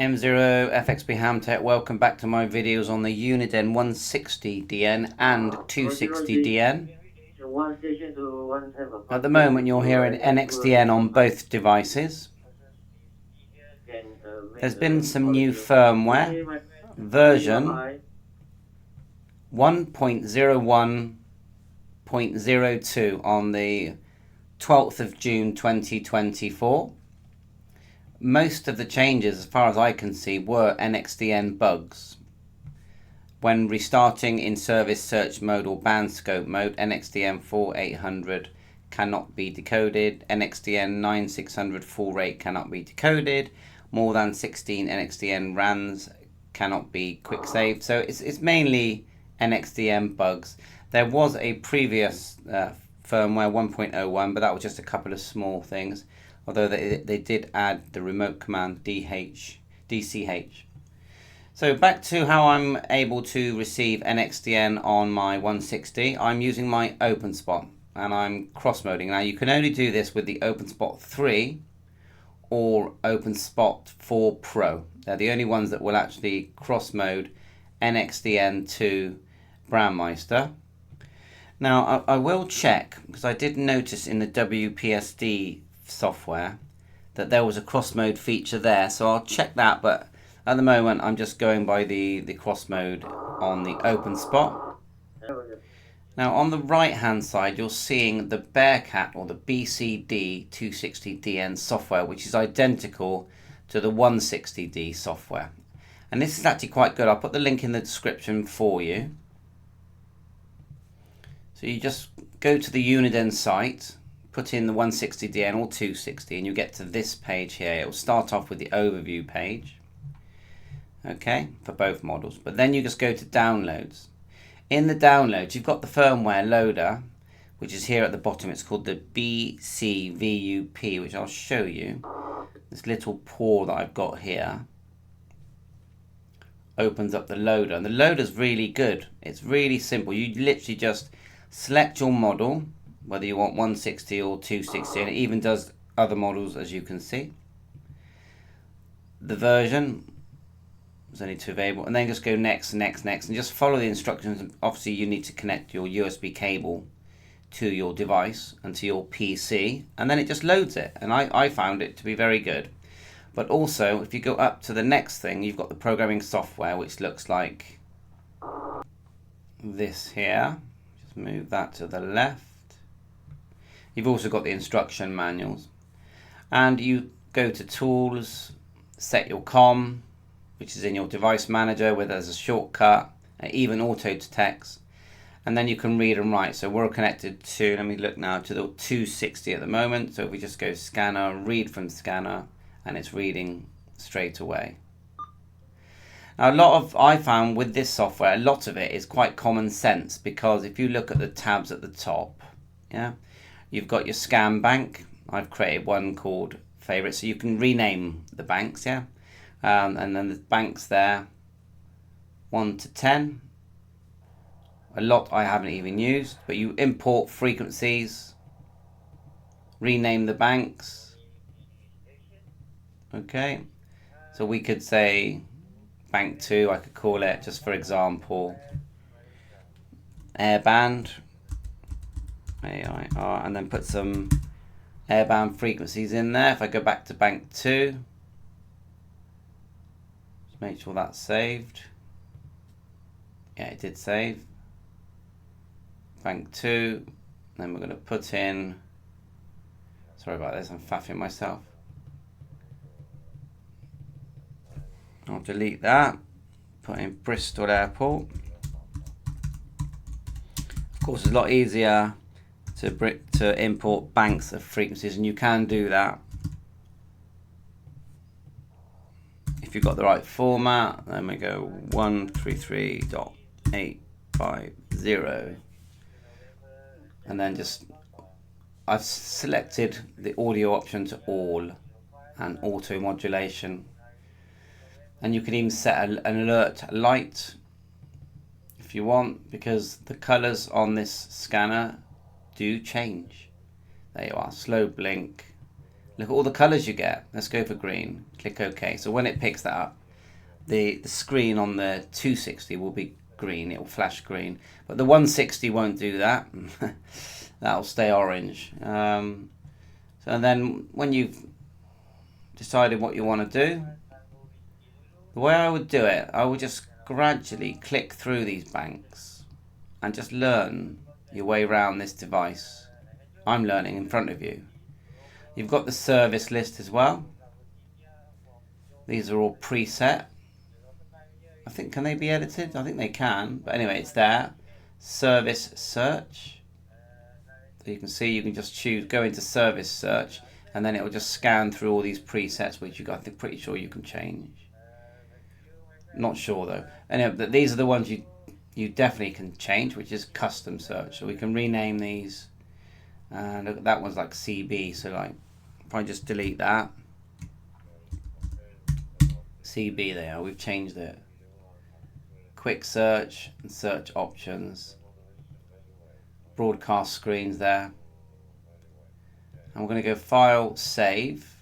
M0FXB Hamtech, welcome back to my videos on the Uniden 160DN and 260DN. At the moment you're hearing NXDN on both devices. There's been some new firmware, version 1.01.02 on the 12th of June 2024. Most of the changes, as far as I can see, were NXDN bugs. When restarting in service search mode or band scope mode, NXDN 4800 cannot be decoded, NXDN 9600 full rate cannot be decoded, more than 16 NXDN RANs cannot be quick saved. So it's mainly NXDN bugs. There was a previous firmware 1.01, but that was just a couple of small things. Although they did add the remote command DCH. So back to how I'm able to receive NXDN on my 160. I'm using my OpenSpot and I'm cross-moding. Now you can only do this with the OpenSpot 3 or OpenSpot 4 Pro. They're the only ones that will actually cross-mode NXDN to Brandmeister. Now I will check, because I did notice in the WPSD software that there was a cross mode feature there, so I'll check that, but at the moment I'm just going by the cross mode on the OpenSpot. Now on the right hand side you're seeing the Bearcat or the BCD 260DN software, which is identical to the 160D software, and this is actually quite good. I'll put the link in the description for you. So you just go to the Uniden site, put in the 160DN or 260, and you get to this page here. It will start off with the overview page, okay, for both models. But then you just go to downloads. In the downloads, you've got the firmware loader, which is here at the bottom. It's called the BCVUP, which I'll show you. This little paw that I've got here opens up the loader, and the loader's really good. It's really simple. You literally just select your model, whether you want 160 or 260, and it even does other models, as you can see. The version, there's only two available, and then just go next, next, next, and just follow the instructions. Obviously you need to connect your USB cable to your device and to your PC, and then it just loads it, and I found it to be very good. But also, if you go up to the next thing, you've got the programming software, which looks like this here. Just move that to the left. You've also got the instruction manuals, and you go to tools, set your COM, which is in your device manager, where there's a shortcut, even auto to text, and then you can read and write. So we're connected to, let me look now, to the 260 at the moment. So if we just go scanner, read from scanner, and it's reading straight away. Now I found with this software, a lot of it is quite common sense, because if you look at the tabs at the top, yeah, you've got your scan bank. I've created one called favorites, so you can rename the banks, yeah. And then the banks there, 1 to 10. A lot I haven't even used, but you import frequencies, rename the banks. Okay, so we could say bank 2, I could call it, just for example, airband. AIR, and then put some airband frequencies in there. If I go back to bank 2, just make sure that's saved. Yeah, it did save. Bank 2, then we're going to put in, sorry about this, I'm faffing myself. I'll delete that, put in Bristol Airport. Of course, it's a lot easier to import banks of frequencies, and you can do that if you've got the right format. Then we go 133.850, and then I've selected the audio option to all and auto modulation, and you can even set an alert light if you want, because the colors on this scanner do change. There you are, slow blink, Look at all the colours you get. Let's go for green. Click OK. So when it picks that up, the screen on the 260 will be green. It will flash green. But the 160 won't do that. That'll stay orange. So then when you've decided what you want to do, the way I would do it, I would just gradually click through these banks and just learn your way around this device. I'm learning in front of you. You've got the service list as well. These are all preset. I think, can they be edited? I think they can, but anyway, it's there. Service search. So you can see, you can just choose, go into service search, and then it will just scan through all these presets, which I think pretty sure you can change. Not sure though. Anyway, but these are the ones you definitely can change, which is custom search. So we can rename these. And look, that one's like CB, so like if I just delete that, CB there, we've changed it. Quick search and search options, broadcast screens there, and we're going to go file, save,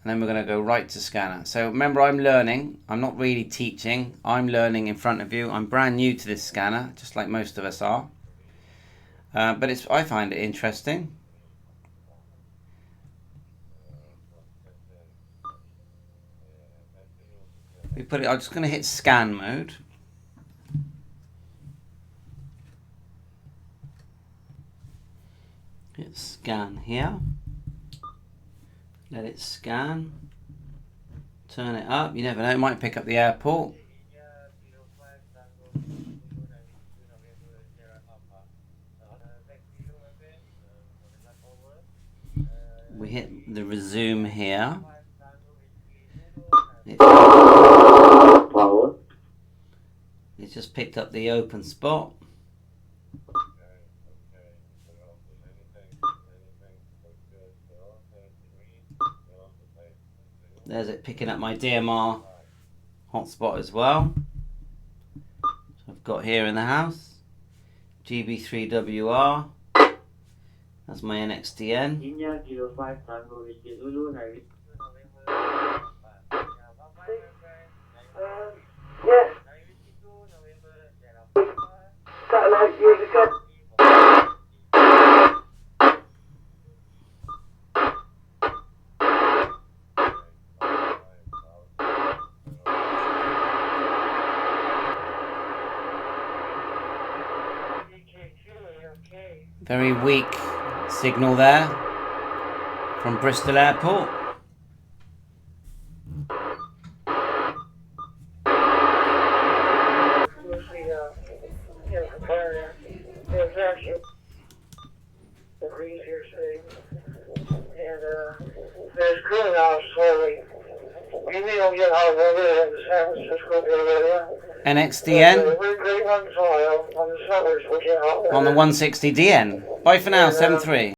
and then we're going to go right to scanner. So remember, I'm learning, I'm not really teaching, I'm learning in front of you. I'm brand new to this scanner, just like most of us are. But I find it interesting. I'm just going to hit scan mode. Hit scan here. Let it scan. Turn it up. You never know, it might pick up the airport. We hit the resume here. It's just picked up the open spot. There's it picking up my DMR hotspot as well. So I've got here in the house GB3WR. That's my NXDN. Yes. Satellite, you're the Very weak signal there from Bristol Airport. there's good now slowly. Maybe you'll get out of it in the San Francisco area. NXDN On the suburbs, on the 160DN. Bye for now, 7-3.